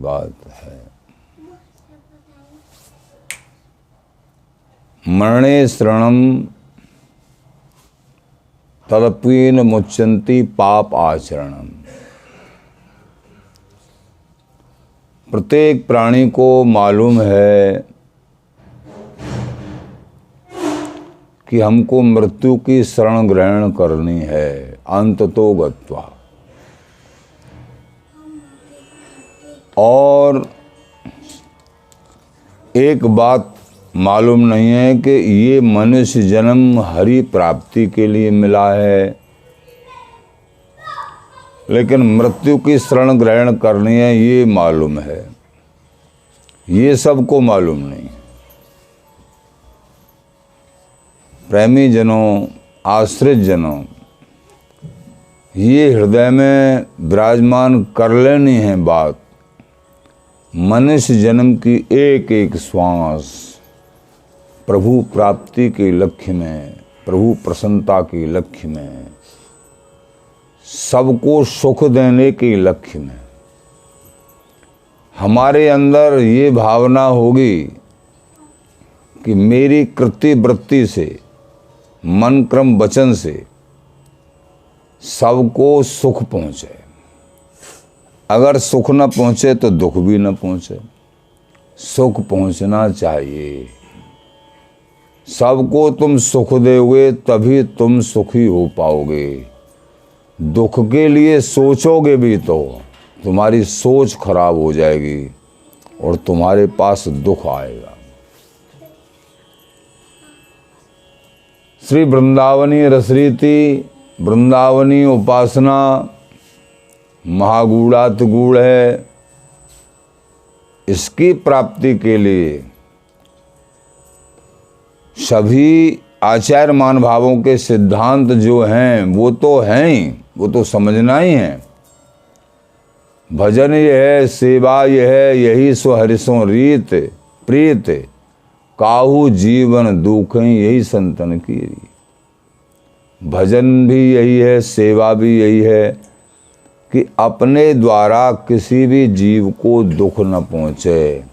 बात है। मरणे शरणम तदप्येन मुच्यन्ति पाप आचरणम। प्रत्येक प्राणी को मालूम है कि हमको मृत्यु की शरण ग्रहण करनी है अंततो गत्वा। और एक बात मालूम नहीं है कि ये मनुष्य जन्म हरि प्राप्ति के लिए मिला है, लेकिन मृत्यु की शरण ग्रहण करनी है ये मालूम है। ये सबको मालूम नहीं। प्रेमी जनों, आश्रित जनों, ये हृदय में विराजमान कर लेनी है बात। मनुष्य जन्म की एक एक श्वास प्रभु प्राप्ति के लक्ष्य में, प्रभु प्रसन्नता के लक्ष्य में, सबको सुख देने के लक्ष्य में हमारे अंदर ये भावना होगी कि मेरी कृत्य वृत्ति से, मन क्रम वचन से सबको सुख पहुँचे। अगर सुख न पहुँचे तो दुख भी न पहुँचे। सुख पहुँचना चाहिए। सबको तुम सुख दोगे तभी तुम सुखी हो पाओगे। दुख के लिए सोचोगे भी तो तुम्हारी सोच खराब हो जाएगी और तुम्हारे पास दुख आएगा। श्री वृंदावनी रसरीति, वृंदावनी उपासना महागूढ़ात गूढ़ है। इसकी प्राप्ति के लिए सभी आचार्य महानुभावों के सिद्धांत जो हैं वो तो हैं ही, वो तो समझना ही है। भजन ये है, सेवा ये है, यही सो हरिसों रीत प्रीत, काहू जीवन दुख यही संतन की रीत। भजन भी यही है, सेवा भी यही है कि अपने द्वारा किसी भी जीव को दुख न पहुँचे।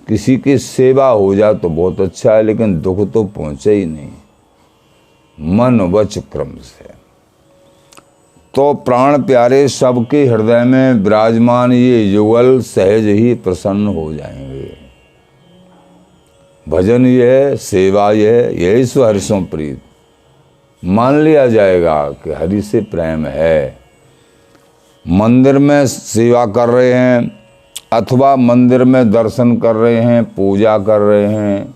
किसी की सेवा हो जाए तो बहुत अच्छा है, लेकिन दुख तो पहुँचे ही नहीं मन वच क्रम से। तो प्राण प्यारे सबके हृदय में विराजमान ये युगल सहज ही प्रसन्न हो जाएंगे। भजन ये है, सेवा ये है, यही सो हरिसों प्रीत। मान लिया जाएगा कि हरि से प्रेम है। मंदिर में सेवा कर रहे हैं अथवा मंदिर में दर्शन कर रहे हैं, पूजा कर रहे हैं,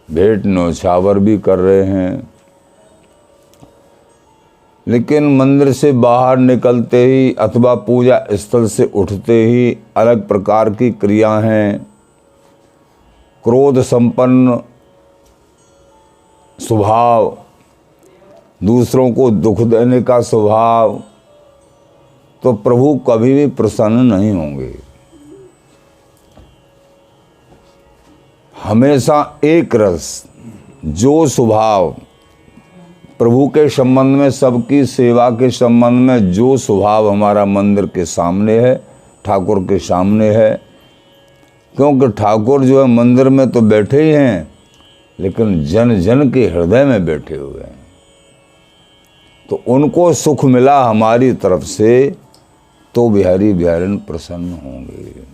भेंट न्योछावर भी कर रहे हैं, लेकिन मंदिर से बाहर निकलते ही अथवा पूजा स्थल से उठते ही अलग प्रकार की क्रिया हैं। क्रोध संपन्न स्वभाव, दूसरों को दुख देने का स्वभाव, तो प्रभु कभी भी प्रसन्न नहीं होंगे। हमेशा एक रस, जो स्वभाव प्रभु के संबंध में, सबकी सेवा के संबंध में जो स्वभाव हमारा मंदिर के सामने है, ठाकुर के सामने है, क्योंकि ठाकुर जो है मंदिर में तो बैठे ही हैं, लेकिन जन जन के हृदय में बैठे हुए हैं। तो उनको सुख मिला हमारी तरफ से तो बिहारी बिहारिन प्रसन्न होंगे।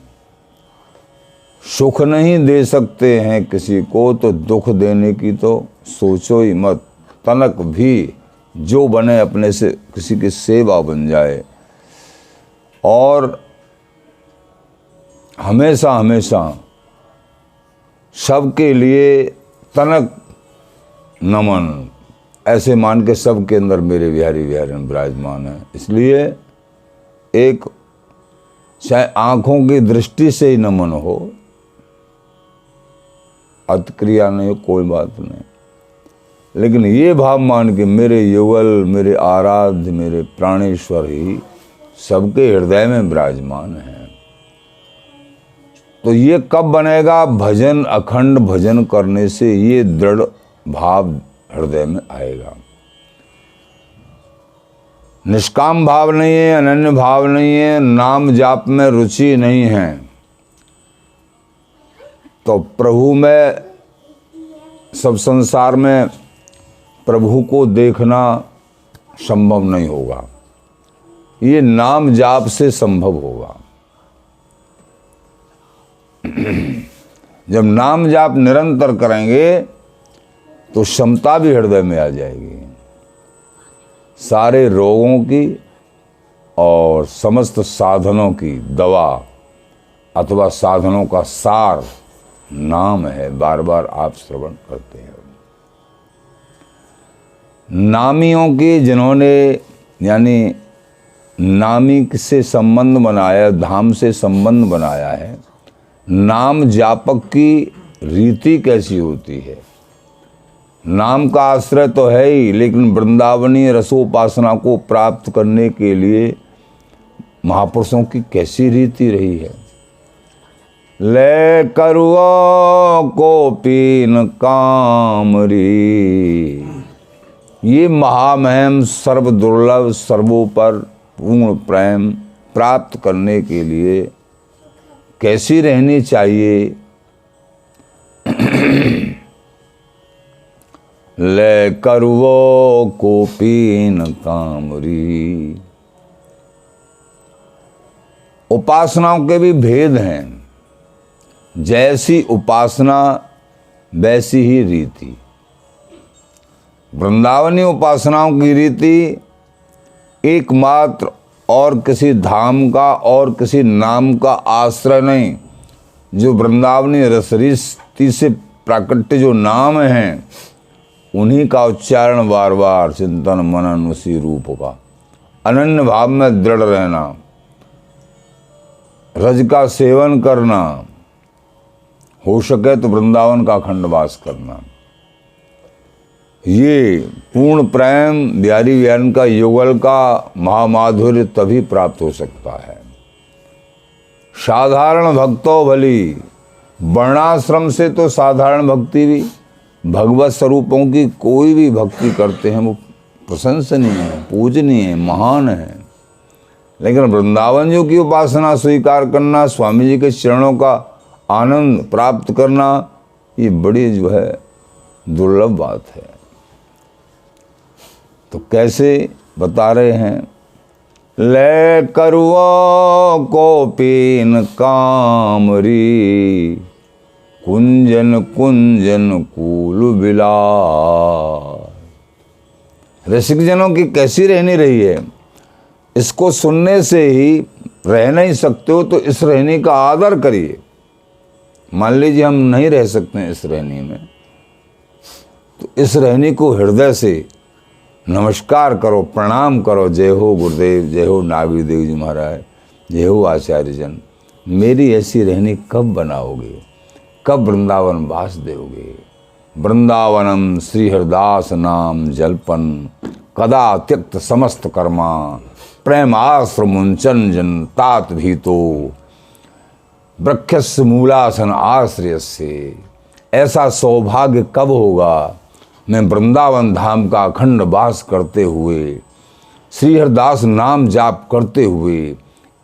सुख नहीं दे सकते हैं किसी को तो दुख देने की तो सोचो ही मत। तनक भी जो बने अपने से किसी की सेवा बन जाए। और हमेशा हमेशा सबके लिए तनक नमन ऐसे मान के सबके अंदर मेरे बिहारी बिहारिन विराजमान है। इसलिए एक चाहे आँखों की दृष्टि से ही नमन हो, अतक्रिया नहीं हो, कोई बात नहीं, लेकिन ये भाव मान के मेरे युगल, मेरे आराध्य, मेरे प्राणेश्वर ही सबके हृदय में विराजमान है। तो ये कब बनेगा? भजन, अखंड भजन करने से ये दृढ़ भाव हृदय में आएगा। निष्काम भाव नहीं है, अनन्य भाव नहीं है, नाम जाप में रुचि नहीं है, तो प्रभु में, सब संसार में प्रभु को देखना संभव नहीं होगा, ये नाम जाप से संभव होगा। जब नाम जाप निरंतर करेंगे तो क्षमता भी हृदय में आ जाएगी, सारे रोगों की और समस्त साधनों की दवा अथवा साधनों का सार नाम है। बार बार आप श्रवण करते हैं। नामियों के, जिन्होंने यानी नामी से संबंध बनाया, धाम से संबंध बनाया है, नाम जापक की रीति कैसी होती है। नाम का आश्रय तो है ही, लेकिन वृंदावनी रसोपासना को प्राप्त करने के लिए महापुरुषों की कैसी रीति रही है। ले करुओ को पीन कामरी, ये महामहिम सर्व दुर्लभ सर्वोपर पूर्ण प्रेम प्राप्त करने के लिए कैसी रहनी चाहिए। ले करुओ को पीन कामरी। उपासनाओं के भी भेद हैं, जैसी उपासना वैसी ही रीति। वृंदावनी उपासनाओं की रीति एकमात्र और किसी धाम का और किसी नाम का आश्रय नहीं, जो वृंदावनी रसरीति से प्राकट्य जो नाम हैं उन्हीं का उच्चारण बार बार, चिंतन मनन उसी रूप का, अनन्य भाव में दृढ़ रहना, रज का सेवन करना, हो सके तो वृंदावन का अखंडवास करना। ये पूर्ण प्रेम बिहारी विहारन का युगल का महामाधुर्य तभी प्राप्त हो सकता है। साधारण भक्तों भली, वर्णाश्रम से तो साधारण भक्ति भी, भगवत स्वरूपों की कोई भी भक्ति करते हैं वो प्रशंसनीय है, पूजनीय है, महान है। लेकिन वृंदावन जी की उपासना स्वीकार करना, स्वामी जी के चरणों का आनंद प्राप्त करना, ये बड़ी जो है दुर्लभ बात है। तो कैसे बता रहे हैं। ले करुओ को पीन कामरी, कुंजन कुंजन कूल बिलास। रसिक जनों की कैसी रहनी रही है, इसको सुनने से ही रह नहीं सकते हो तो इस रहनी का आदर करिए। मान लीजिए हम नहीं रह सकते हैं इस रहनी में, तो इस रहनी को हृदय से नमस्कार करो, प्रणाम करो। जय हो गुरुदेव, जय हो नागरी देव जी महाराज, जय हो आचार्य जन। मेरी ऐसी रहनी कब बनाओगे, कब वृंदावन वास दोगे। वृंदावनम श्री हरदास नाम जल्पन, कदा त्यक्त समस्त कर्मा, प्रेमाश्र मुंचन जन तात भीतो, वृक्षस मूलासन आश्रय से। ऐसा सौभाग्य कब होगा, मैं वृंदावन धाम का अखंड वास करते हुए, श्री हरदास नाम जाप करते हुए,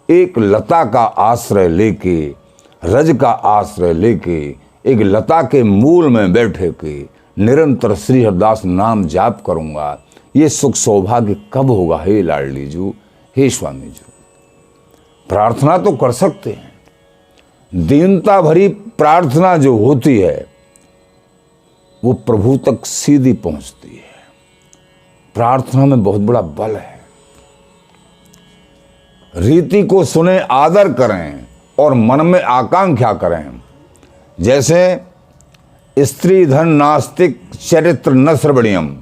एक लता का आश्रय लेके, रज का आश्रय लेके, एक लता के मूल में बैठे के निरंतर श्री हरदास नाम जाप करूंगा। ये सुख सौभाग्य कब होगा। हे लाडली जू, हे स्वामी जी, प्रार्थना तो कर सकते हैं। दीनता भरी प्रार्थना जो होती है वो प्रभु तक सीधी पहुंचती है। प्रार्थना में बहुत बड़ा बल है। रीति को सुने, आदर करें और मन में आकांक्षा करें। जैसे स्त्री धन नास्तिक चरित्र न श्रवणीयम।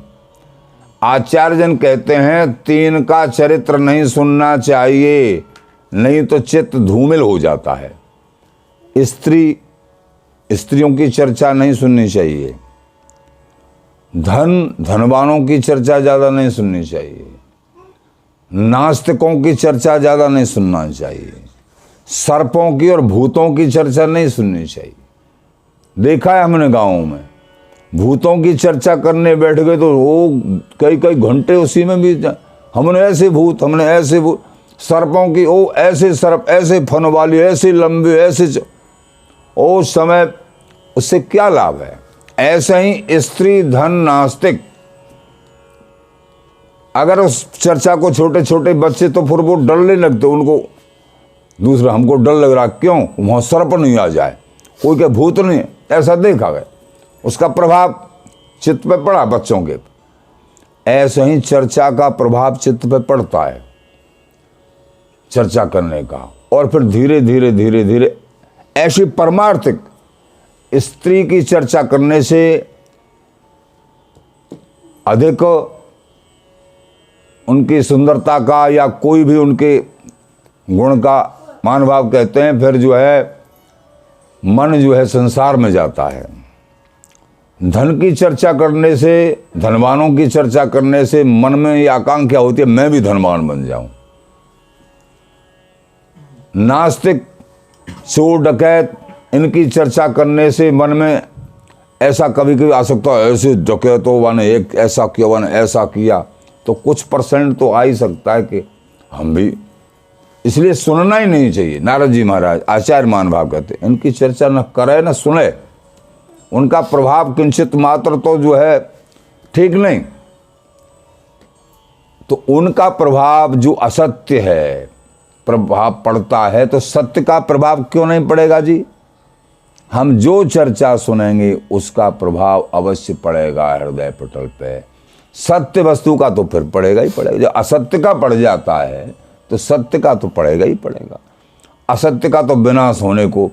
आचार्य जन कहते हैं 3 का चरित्र नहीं सुनना चाहिए, नहीं तो चित्त धूमिल हो जाता है। स्त्रियों की चर्चा नहीं सुननी चाहिए, धनवानों की चर्चा ज़्यादा नहीं सुननी चाहिए, नास्तिकों की चर्चा ज़्यादा नहीं सुनना चाहिए, सर्पों की और भूतों की चर्चा नहीं सुननी चाहिए। देखा है हमने गाँवों में, भूतों की चर्चा करने बैठ गए तो वो कई कई घंटे उसी में भी, हमने ऐसे भूत, हमने ऐसे भूत। सर्पों की, ओ ऐसे सर्प, ऐसे फन वाली, ऐसे लंबे, ऐसे। उस समय उससे क्या लाभ है? ऐसे ही स्त्री धन नास्तिक, अगर उस चर्चा को छोटे छोटे बच्चे तो फिर वो डरने लगते, उनको दूसरा हमको डर लग रहा, क्यों? वहां सर्प नहीं आ जाए, कोई के भूत नहीं, ऐसा देखा गया, उसका प्रभाव चित्त पे पड़ा बच्चों के। ऐसे ही चर्चा का प्रभाव चित्त पे पड़ता है, चर्चा करने का, और फिर धीरे धीरे धीरे धीरे ऐसी परमार्थिक स्त्री की चर्चा करने से अधिक उनकी सुंदरता का या कोई भी उनके गुण का मान भाव कहते हैं, फिर जो है मन जो है संसार में जाता है। धन की चर्चा करने से, धनवानों की चर्चा करने से मन में ये आकांक्षा होती है मैं भी धनवान बन जाऊं। नास्तिक, चोर, डकैत, इनकी चर्चा करने से मन में ऐसा कभी कभी आ सकता है ऐसे डकैतों वाने एक ऐसा किया, वाने ऐसा किया, तो कुछ परसेंट तो आ ही सकता है कि हम भी, इसलिए सुनना ही नहीं चाहिए। नारद जी महाराज, आचार्य मान भाव कहते इनकी चर्चा न करे न सुने, उनका प्रभाव किंचित मात्र तो जो है ठीक नहीं, तो उनका प्रभाव जो असत्य है प्रभाव पड़ता है, तो सत्य का प्रभाव क्यों नहीं पड़ेगा जी? हम जो चर्चा सुनेंगे उसका प्रभाव अवश्य पड़ेगा हृदय पटल पे। सत्य वस्तु का तो फिर पड़ेगा ही पड़ेगा, जो असत्य का पड़ जाता है तो सत्य का तो पड़ेगा ही पड़ेगा। असत्य का तो विनाश होने को,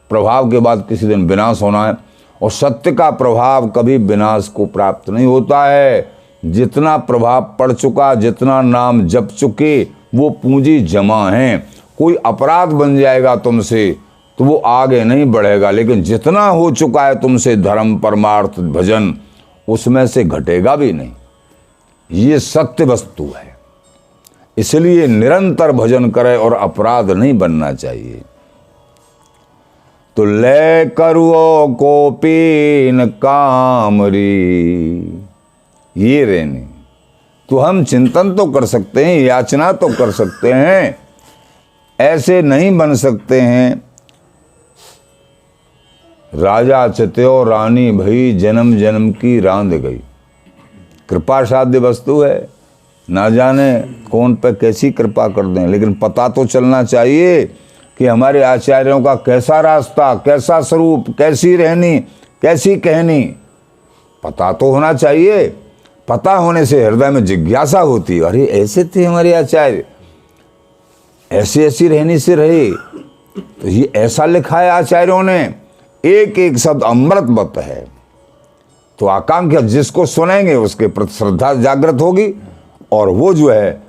प्रभाव के बाद किसी दिन विनाश होना है, और सत्य का प्रभाव कभी विनाश को प्राप्त नहीं होता है। जितना प्रभाव पड़ चुका, जितना नाम जप चुके, वो पूंजी जमा है। कोई अपराध बन जाएगा तुमसे तो वो आगे नहीं बढ़ेगा, लेकिन जितना हो चुका है तुमसे धर्म, परमार्थ, भजन, उसमें से घटेगा भी नहीं। ये सत्य वस्तु है, इसलिए निरंतर भजन करे और अपराध नहीं बनना चाहिए। तो ले करुओ कोपीन कामरी, ये रहने तो हम चिंतन तो कर सकते हैं, याचना तो कर सकते हैं, ऐसे नहीं बन सकते हैं राजा चत्यो रानी भई जन्म जन्म की रांध गई। कृपा साध्य वस्तु है, ना जाने कौन पे कैसी कृपा कर दें, लेकिन पता तो चलना चाहिए कि हमारे आचार्यों का कैसा रास्ता, कैसा स्वरूप, कैसी रहनी, कैसी कहनी, पता तो होना चाहिए। पता होने से हृदय में जिज्ञासा होती है, अरे ऐसे थे हमारे आचार्य, ऐसी ऐसी रहनी से रहे, तो ये ऐसा लिखा है आचार्यों ने, एक एक शब्द अमृतवत है। तो आकांक्षा जिसको सुनेंगे उसके प्रति श्रद्धा जागृत होगी, और वो जो है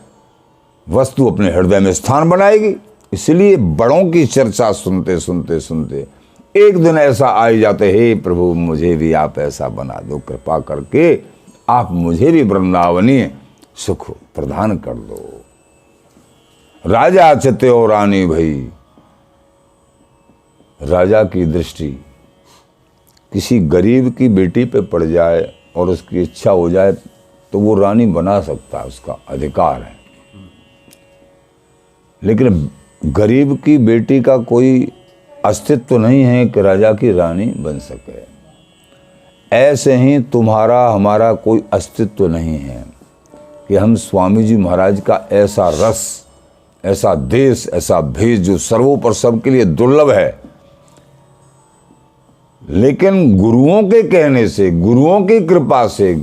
वस्तु अपने हृदय में स्थान बनाएगी। इसलिए बड़ों की चर्चा सुनते सुनते सुनते एक दिन ऐसा आ ही जाते, हे प्रभु मुझे भी आप ऐसा बना दो, कृपा करके आप मुझे भी वृंदावनीय सुख प्रदान कर दो। राजा चत्यो रानी भई, राजा की दृष्टि किसी गरीब की बेटी पे पड़ जाए और उसकी इच्छा हो जाए तो वो रानी बना सकता है, उसका अधिकार है। लेकिन गरीब की बेटी का कोई अस्तित्व नहीं है कि राजा की रानी बन सके। ऐसे ही तुम्हारा हमारा कोई अस्तित्व नहीं है कि हम स्वामी जी महाराज का ऐसा रस, ऐसा देश, ऐसा भेष जो सर्वोपर सबके लिए दुर्लभ है, लेकिन गुरुओं के कहने से, गुरुओं की कृपा से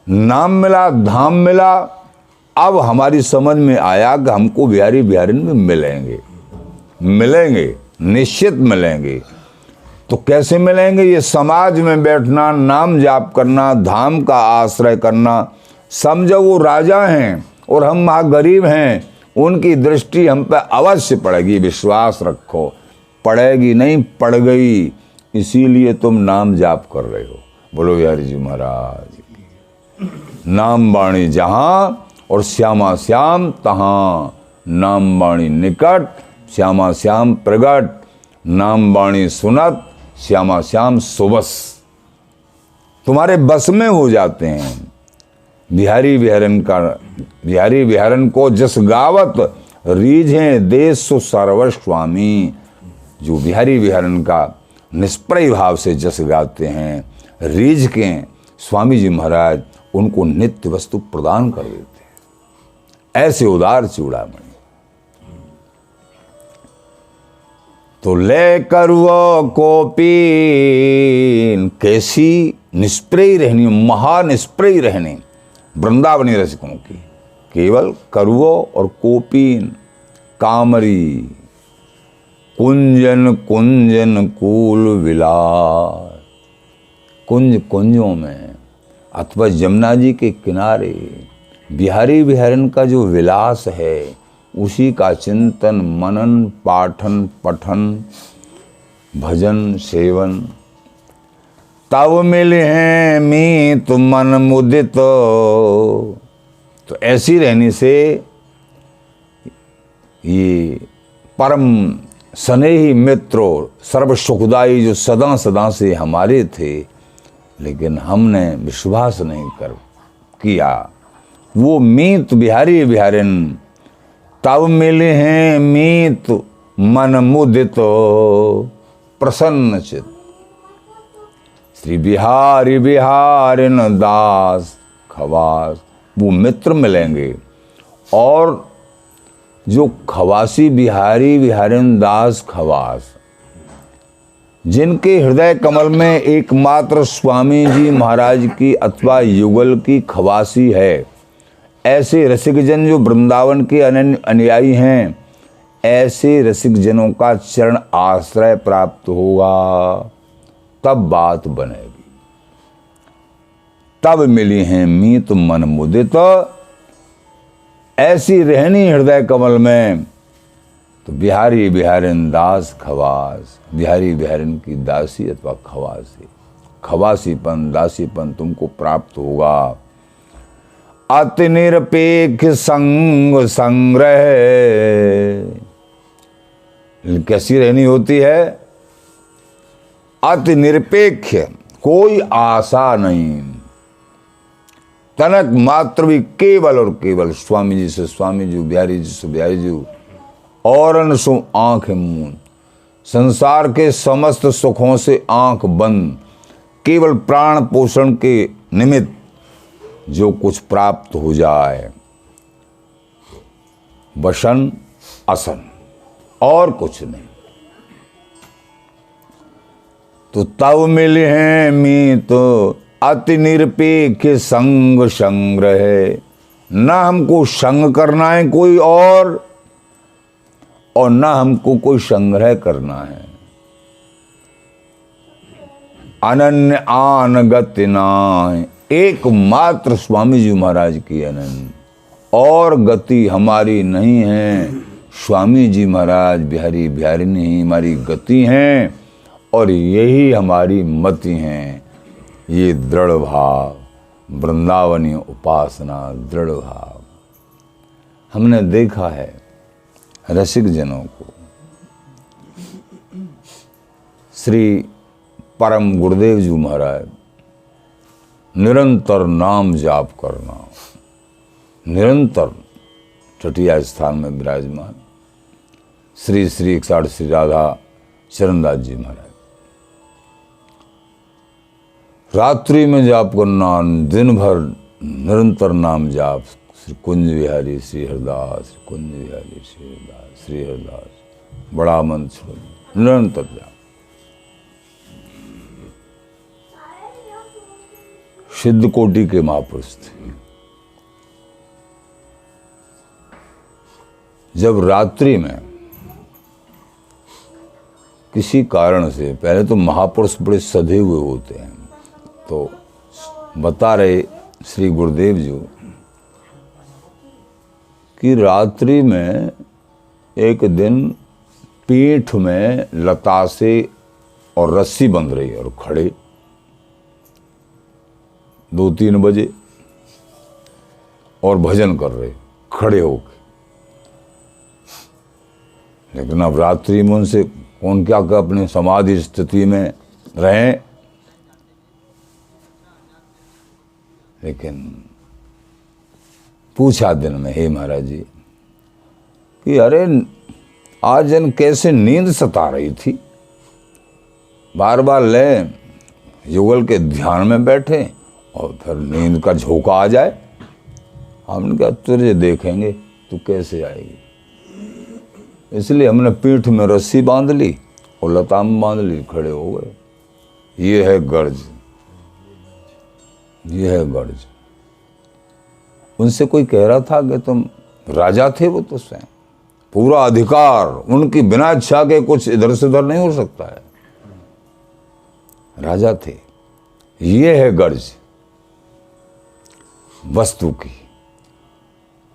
नाम मिला, धाम मिला। अब हमारी समझ में आया कि हमको बिहारी बिहारिन में मिलेंगे, निश्चित मिलेंगे। तो कैसे मिलेंगे? ये समाज में बैठना, नाम जाप करना, धाम का आश्रय करना। समझो वो राजा हैं और हम वहाँ गरीब हैं, उनकी दृष्टि हम पे अवश्य पड़ेगी, विश्वास रखो। पड़ेगी नहीं, पड़ गई, इसीलिए तुम नाम जाप कर रहे हो। बोलो बिहारी जी महाराज की। नाम बाणी जहाँ और श्यामा श्याम तहाँ, नाम बाणी निकट श्यामा श्याम प्रगट, नाम बाणी सुनत श्यामा श्याम सुबस। तुम्हारे बस में हो जाते हैं। बिहारी बिहारन को जस गावत रीझें देश सु सर्वस्वामी। जो बिहारी बिहारन का निष्प्रय भाव से जस गाते हैं, रीझ के स्वामी जी महाराज उनको नित्य वस्तु प्रदान कर देते हैं। ऐसे उदार चूड़ामणि। तो लेकर वो कोपीन, कैसी निष्प्रय रहनी, महानिष्प्रय रहनी वृंदावनी रसिकों की। केवल करुओ और कोपीन, कामरी, कुंजन कुंजन कूल विलास, कुंज कुंजों में अथवा यमुना जी के किनारे बिहारी बिहारन का जो विलास है, उसी का चिंतन मनन पाठन पठन भजन सेवन। तब मिले हैं मीत मन मुदित। तो ऐसी रहने से ये परम स्नेही मित्रों सर्व सुखदाई जो सदा सदा से हमारे थे, लेकिन हमने विश्वास नहीं कर किया, वो मीत बिहारी बिहारिन तब मिले हैं मीत मन मुदित प्रसन्न चित। श्री बिहारी बिहारिन दास खवास, वो मित्र मिलेंगे। और जो खवासी बिहारी बिहारिन दास खवास, जिनके हृदय कमल में एकमात्र स्वामी जी महाराज की अथवा युगल की खवासी है, ऐसे रसिक जन जो वृंदावन के अनन्य अनुयायी हैं, ऐसे रसिक जनों का चरण आश्रय प्राप्त होगा, तब बात बनेगी। तब मिली हैं मीत मन मुदित। ऐसी रहनी हृदय कमल में, तो बिहारी बिहारिन दास खवास, बिहारी बिहारिन की दासी अथवा खवासी, खवासीपन दासीपन तुमको प्राप्त होगा। अति निरपेक्ष संग संग्रह, कैसी रहनी होती है? अति निरपेक्ष, कोई आशा नहीं, तनक मात्र भी केवल और केवल स्वामी जी से स्वामी जी, बिहारी जी से बिहारी जी, और सो आंख मूंद, संसार के समस्त सुखों से आंख बंद, केवल प्राण पोषण के निमित्त जो कुछ प्राप्त हो जाए, वसन असन, और कुछ नहीं। तो तब मिले हैं मीत अति निरपेक्ष संग संग्रह। न हमको संग करना है कोई और न हमको कोई संग्रह करना है। अनन्य आन गति नाय, एकमात्र स्वामी जी महाराज की अनन्य, और गति हमारी नहीं है। स्वामी जी महाराज बिहारी बिहारिनी ही हमारी गति हैं, और यही हमारी मति हैं। ये दृढ़ भाव, वृंदावनी उपासना दृढ़ भाव। हमने देखा है रसिक जनों को, श्री परम गुरुदेव जी महाराज निरंतर नाम जाप करना, निरंतर चटिया स्थान में विराजमान श्री श्री 61 श्री राधा चरणदास जी महाराज, रात्रि में जाप करना, दिन भर निरंतर नाम जाप, श्री कुंज बिहारी श्री हरदास, श्री कुंज बिहारी श्री हरदास, श्री हरदास, बड़ा मंत्र निरंतर जाप। सिद्ध कोटि के महापुरुष थे। जब रात्रि में किसी कारण से, पहले तो महापुरुष बड़े सधे हुए होते हैं, तो बता रहे श्री गुरुदेव जी कि रात्रि में एक दिन पीठ में लतासे और रस्सी बंध रही और खड़े 2-3 बजे और भजन कर रहे खड़े होके। लेकिन अब रात्रि में उनसे कौन क्या कर अपने समाधि स्थिति में रहें। लेकिन पूछा दिन में, हे महाराज जी कि अरे आज जन कैसे नींद सता रही थी, बार बार लें, युगल के ध्यान में बैठे और फिर नींद का झोंका आ जाए। हमने कहा तुझे देखेंगे तू कैसे आएगी, इसलिए हमने पीठ में रस्सी बांध ली और लताम बांध ली, खड़े हो गए। ये है गर्ज, ये है गर्ज। उनसे कोई कह रहा था कि तुम राजा थे, वो तो स्वयं पूरा अधिकार उनकी बिना इच्छा के कुछ इधर से उधर नहीं हो सकता है, राजा थे। ये है गर्ज वस्तु की।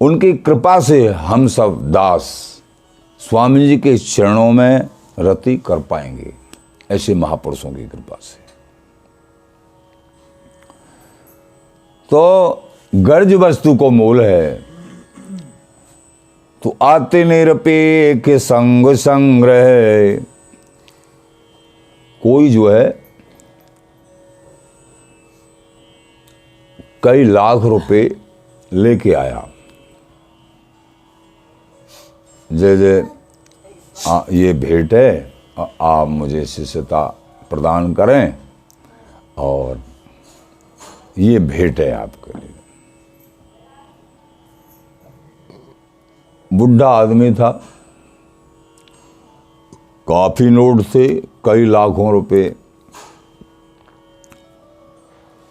उनकी कृपा से हम सब दास स्वामी जी के चरणों में रति कर पाएंगे, ऐसे महापुरुषों की कृपा से। तो गर्ज वस्तु को मूल है। तो आते निरपेक्ष संग संग्रह, कोई जो है कई लाख रुपए लेके आया, जय ये भेंट है, आप मुझे शिष्यता प्रदान करें और ये भेंट है आपके लिए। बुढ़ा आदमी था, काफी नोट थे, कई लाखों रुपए।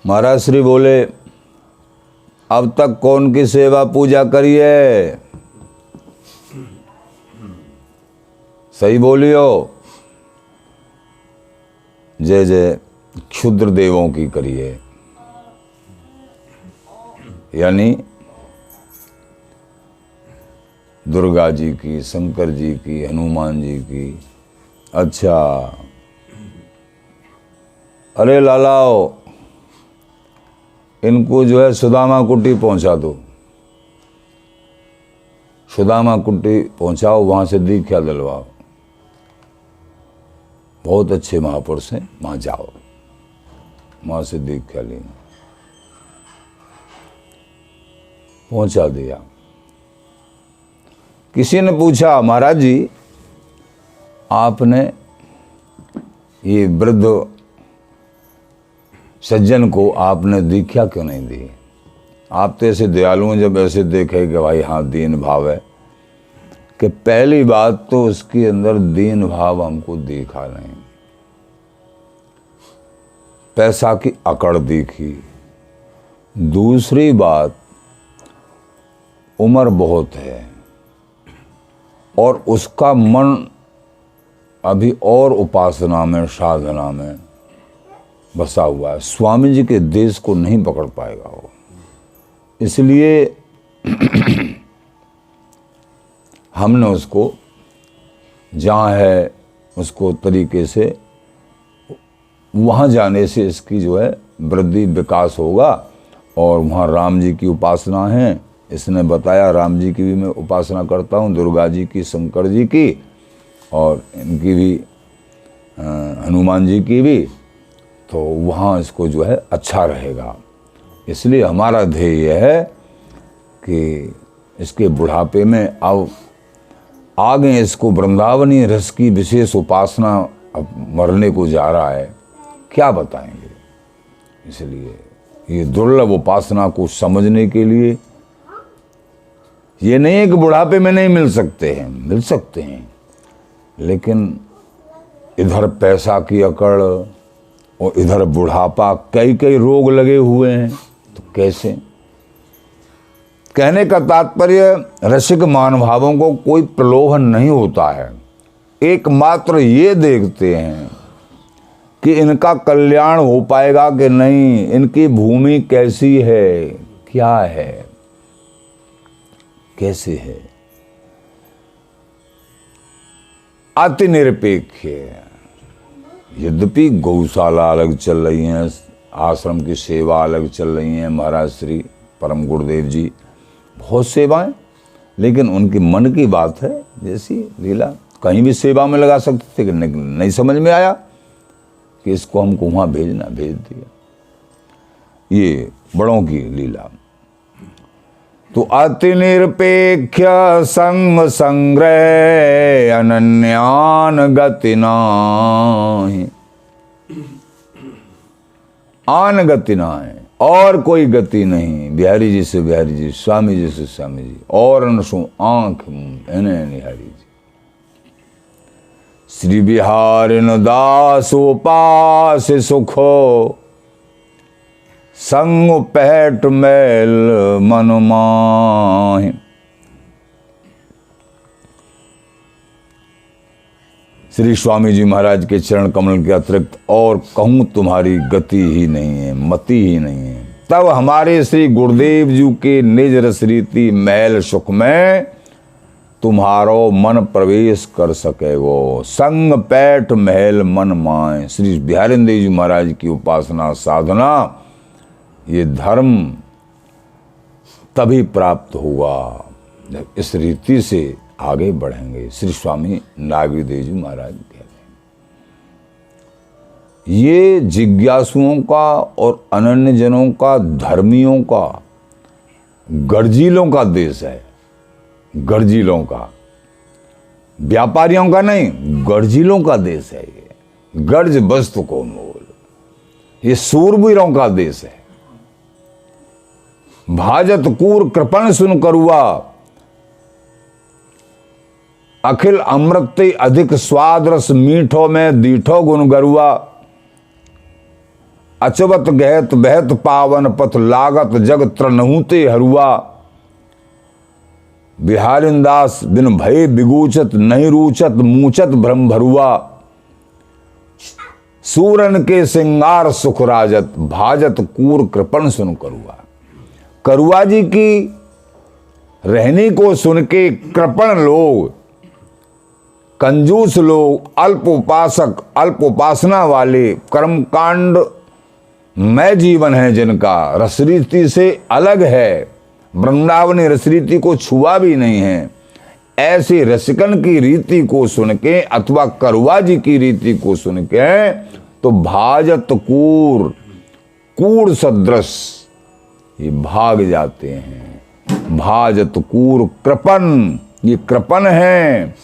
महाराज श्री बोले अब तक कौन की सेवा पूजा करी है, सही बोलियो। जय जय क्षुद्र देवों की करिए, यानी दुर्गा जी की, शंकर जी की, हनुमान जी की। अच्छा, अरे लालाओ, इनको जो है सुदामा कुटी पहुंचा दो, सुदामा कुटी पहुंचाओ, वहां से दीक्षा दिलवाओ, बहुत अच्छे महापुरुष हैं, वहां जाओ, वहां से दीक्षा लेना। पहुंचा दिया। किसी ने पूछा महाराज जी आपने ये वृद्ध सज्जन को आपने दीक्षा क्यों नहीं दी, आप तो ऐसे दयालु हैं, जब ऐसे देखे कि भाई हाँ दीन भाव है, कि पहली बात तो उसके अंदर दीन भाव हमको देखा नहीं, पैसा की अकड़ देखी। दूसरी बात, उम्र बहुत है और उसका मन अभी और उपासना में, साधना में बसा हुआ है, स्वामी जी के देश को नहीं पकड़ पाएगा वो। इसलिए हमने उसको जहाँ है उसको तरीके से, वहाँ जाने से इसकी जो है वृद्धि विकास होगा। और वहाँ राम जी की उपासना है, इसने बताया राम जी की भी मैं उपासना करता हूँ, दुर्गा जी की, शंकर जी की, और इनकी भी हनुमान जी की भी। तो वहाँ इसको जो है अच्छा रहेगा। इसलिए हमारा ध्येय है कि इसके बुढ़ापे में अब आगे इसको वृंदावनी रस की विशेष उपासना अब मरने को जा रहा है, क्या बताएंगे। इसलिए ये दुर्लभ उपासना को समझने के लिए, ये नहीं है कि बुढ़ापे में नहीं मिल सकते हैं, मिल सकते हैं, लेकिन इधर पैसा की अकड़ और इधर बुढ़ापा, कई कई रोग लगे हुए हैं, तो कैसे। कहने का तात्पर्य, रसिक महानुभावों को कोई प्रलोभन नहीं होता है, एकमात्र ये देखते हैं कि इनका कल्याण हो पाएगा कि नहीं, इनकी भूमि कैसी है, क्या है, कैसे है। अति निरपेक्ष है। यद्यपि गौशाला अलग चल रही हैं, आश्रम की सेवा अलग चल रही हैं, महाराज श्री परम गुरुदेव जी बहुत सेवाएं, लेकिन उनकी मन की बात है। जैसी लीला कहीं भी सेवा में लगा सकते थे, नहीं समझ में आया कि इसको हमको वहाँ भेजना, भेज दिया। ये बड़ों की लीला। तो अति निरपेक्ष संग संग्रह अनन्यान गति नाही। आन गति ना है, और कोई गति नहीं। बिहारी जी से बिहारी जी, स्वामी जी से स्वामी जी, और अनसु आंख एने निहारी जी। श्री बिहारिन दास उपास सुखो, संग पहट मैल मन माहि। श्री स्वामी जी महाराज के चरण कमल के अतिरिक्त और कहूँ तुम्हारी गति ही नहीं है, मति ही नहीं है। तब हमारे श्री गुरुदेव जी के निज रस रीति महल सुख में तुम्हारो मन प्रवेश कर सकेगो। संग पैठ महल मन माए। श्री बिहारिन देव जी महाराज की उपासना साधना, ये धर्म तभी प्राप्त होगा जब इस रीति से आगे बढ़ेंगे। श्री स्वामी नागरीदेव जी महाराज कहते हैं ये जिज्ञासुओं का और अनन्य जनों का, धर्मियों का, गर्जीलों का देश है। गर्जीलों का, व्यापारियों का नहीं, गर्जीलों का देश है। ये गर्ज वस्तु को मोल, ये सूरवीरों का देश है। भाजत कूर कृपण सुन करुआ, अखिल अमृत अधिक स्वाद रस मीठो में दीठो गुण गरुआ। अचवत गहत बहत पावन पथ लागत जग त्रनहूते हरुआ। बिहारिन दास बिन भय बिगूचत नहीं रूचत मूचत भ्रम भरुआ। सूरन के सिंगार सुख राजत भाजत कूर कृपण सुन करुआ। करुआ जी की रहनी को सुन के कृपण लोग, कंजूस लोग, अल्प उपासक, अल्प उपासना वाले, कर्मकांड में जीवन है जिनका, रसरीति से अलग है, वृंदावनी रसरीति को छुआ भी नहीं है, ऐसे रसिकन की रीति को सुन के अथवा करुआ जी की रीति को सुन के तो भाजत कूर, कूड़ सदृश ये भाग जाते हैं। भाजत कूर कृपन, ये कृपन है,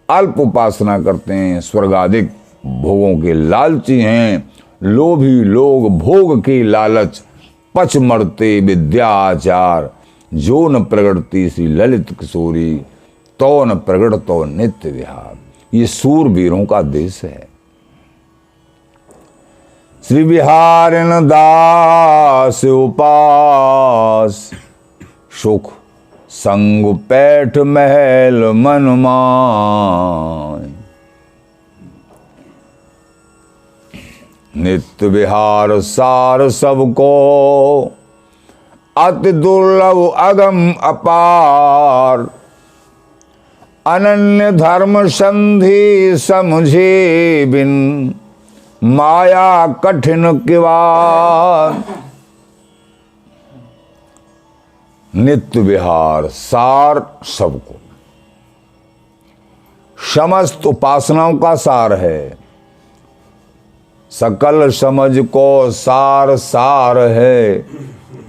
अल्प उपासना करते हैं, स्वर्गाधिक भोगों के लालची हैं। लोभी लोग भोग के लालच पच मरते विद्या आचार। जो न प्रगटती श्री ललित किशोरी, तो न प्रगट तो नित्य विहार। ये सूरवीरों का देश है। श्री बिहारिन दास उपास सुख, संग पैठ महल मन माय। नित्य विहार सार सबको, अति दुर्लभ अगम अपार। अनन्य धर्म संधि समझे बिन, माया कठिन किवार। नित्य विहार सार सबको, समस्त उपासनाओं का सार है। सकल समझ को सार सार है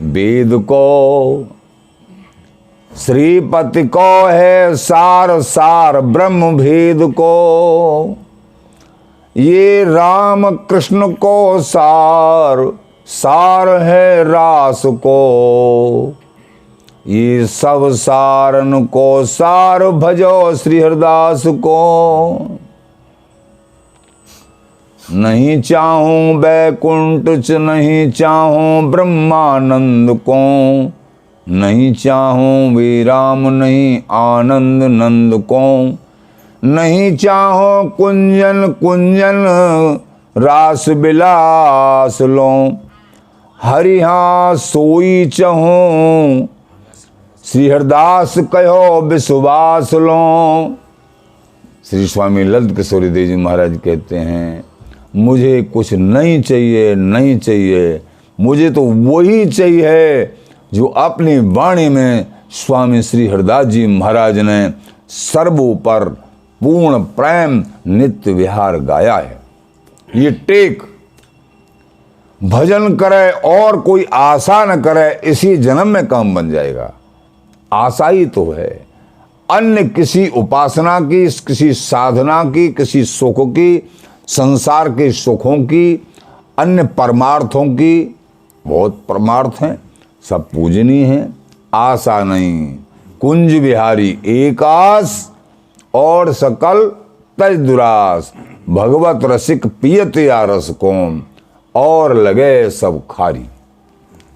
वेद को। श्रीपति को है सार सार ब्रह्म भेद को। ये राम कृष्ण को सार सार है रास को। ये सब सारन को सार भजो श्री हरिदास को। नहीं चाहूं बैकुंठ च नहीं चाहूं ब्रह्मानंद को। नहीं चाहूं विराम नहीं आनंद नंद को। नहीं चाहूं कुंजन कुंजन रास बिलास लो। हरिहा सोई चहूं श्री हरिदास कहो विश्वास लो। श्री स्वामी ललित किशोरी देव जी महाराज कहते हैं, मुझे कुछ नहीं चाहिए, नहीं चाहिए, मुझे तो वही चाहिए जो अपनी वाणी में स्वामी श्री हरिदास जी महाराज ने सर्वोपर पूर्ण प्रेम नित्य विहार गाया है। ये टेक भजन करे और कोई आशा न करे, इसी जन्म में काम बन जाएगा। आशा ही तो है, अन्य किसी उपासना की, किसी साधना की, किसी सुख की, संसार के सुखों की अन्य परमार्थों की बहुत परमार्थ हैं, सब पूजनीय हैं, आशा नहीं। कुंज बिहारी एक आस और सकल तज दुरास, भगवत रसिक पियत या रस कौन, और लगे सब खारी।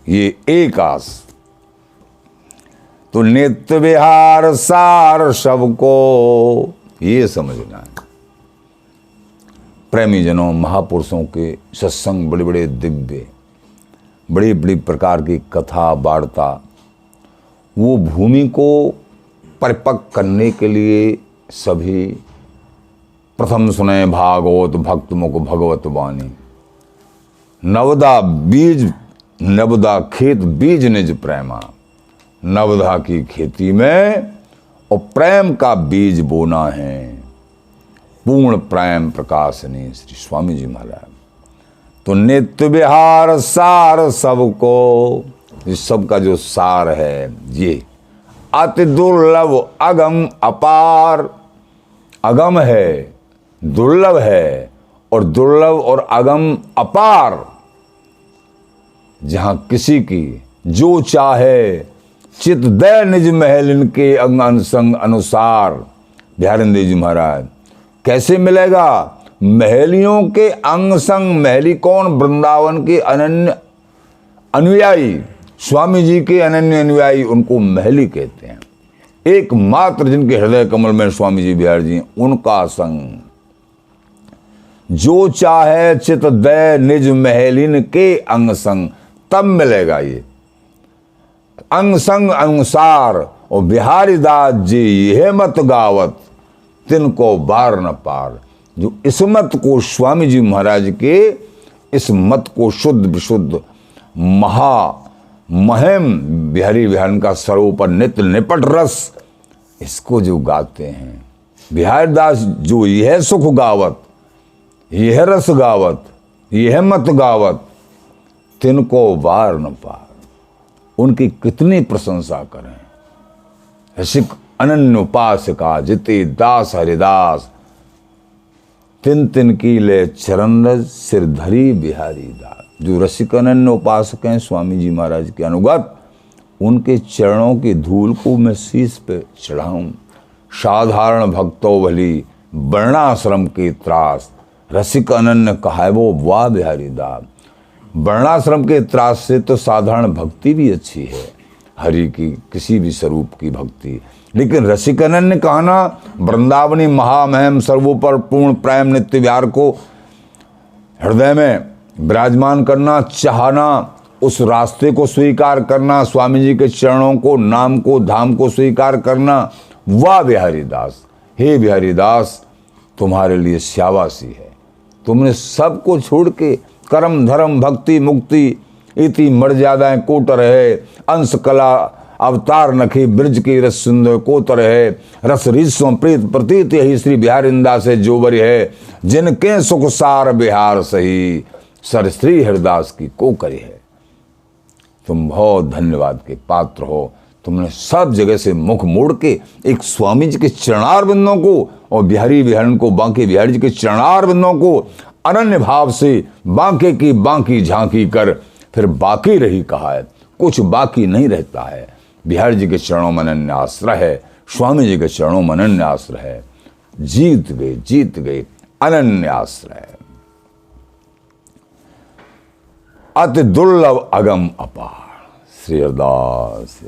ये एक आस। तो नित्य विहार सार सबको ये समझना है। प्रेमी जनों, महापुरुषों के सत्संग, बड़े बड़े दिव्य, बड़ी बड़ी प्रकार की कथा वार्ता, वो भूमि को परिपक्व करने के लिए सभी प्रथम सुने भागवत भक्त मुख भगवत वाणी। नवदा बीज नवदा खेत बीज निज प्रेमा, नवदा की खेती में और प्रेम का बीज बोना है। पूर्ण प्रेम प्रकाशनी श्री स्वामी जी महाराज। तो नित्य विहार सार सबको, इस सब का जो सार है ये अति दुर्लभ अगम अपार। अगम है, दुर्लभ है, और दुर्लभ और अगम अपार। जहां किसी की जो चाहे चित दे निज महल इनके अंग अनुसंग अनुसार। बिहारिंद्र जी महाराज कैसे मिलेगा? महलियों के अंग संग। महली कौन? वृंदावन के अनन्य अनुयायी, स्वामी जी के अनन्य अनुयायी, उनको महली कहते हैं। एकमात्र जिनके हृदय कमल में स्वामी जी बिहार जी, उनका संग। जो चाहे चित दे निज महलिन के अंग संग, तब मिलेगा ये अंग संग अनुसार। और बिहारी दास जी यह मत गावत, तिनको बार न पार। जो इस मत को, स्वामी जी महाराज के इस मत को शुद्ध विशुद्ध महम बिहारी विहारन का सर्वोपर नित्य निपट रस, इसको जो गाते हैं बिहारी दास, जो यह सुख गावत, यह रस गावत, यह मत गावत, तिनको बार न पार। उनकी कितनी प्रशंसा करें। रसिक अनन्य उपासका जिते दास हरिदास, तिन तिन की ले चरण रज सिर धरी बिहारी दास। जो रसिक अनन्य उपासक हैं स्वामी जी महाराज के अनुगत, उनके चरणों की धूल को मैं शीश पे चढ़ाऊं। साधारण भक्तों भली वर्णाश्रम के त्रास, रसिक अनन्य कहा वो वाह बिहारी दास। वर्णाश्रम के त्रास से तो साधारण भक्ति भी अच्छी है, हरि की किसी भी स्वरूप की भक्ति। लेकिन रसिक अनन्य कहना, वृंदावनी महामहिम सर्वोपर पूर्ण प्रेम नित्य विहार को हृदय में विराजमान करना, चाहना, उस रास्ते को स्वीकार करना, स्वामी जी के चरणों को, नाम को, धाम को स्वीकार करना। वाह बिहारी दास, हे बिहारी दास, तुम्हारे लिए श्यावासी है। तुमने सब को छोड़ के कर्म धर्म भक्ति मुक्ति इति मर्यादाएं कोट रहे, अंश कला अवतार नखी ब्रज की रस सुंदर कोत रहे, रस रीसों प्रीत प्रतीत यही श्री बिहारिंदा से जोबर है। जिनके सुख सार बिहार सही, सर श्री हरिदास की को करे है। तुम बहुत धन्यवाद के पात्र हो। तुमने सब जगह से मुख मोड़ के एक स्वामी जी के चरणार बिंदों को और बिहारी विहरण को, बांके बिहारी जी के चरणार बिंदों को अनन्य भाव से बांके की बांकी झांकी कर फिर बाकी रही कहा है। कुछ बाकी नहीं रहता है। बिहारी जी के चरणों में अनन्य आश्रय है, स्वामी जी के चरणों में अनन्य आश्रय है। जीत गए अनन्य आश्रय। अति दुर्लभ अगम अपार। श्री हरिदास।